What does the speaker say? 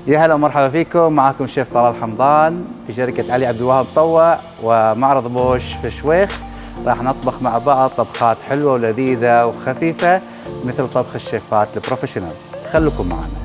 يا هلا ومرحبا فيكم. معكم الشيف طلال حمضان في شركة علي عبد الوهاب طوع ومعرض بوش في شويخ. راح نطبخ مع بعض طبخات حلوة ولذيذة وخفيفة مثل طبخ الشيفات البروفيشنال. خليكم معنا.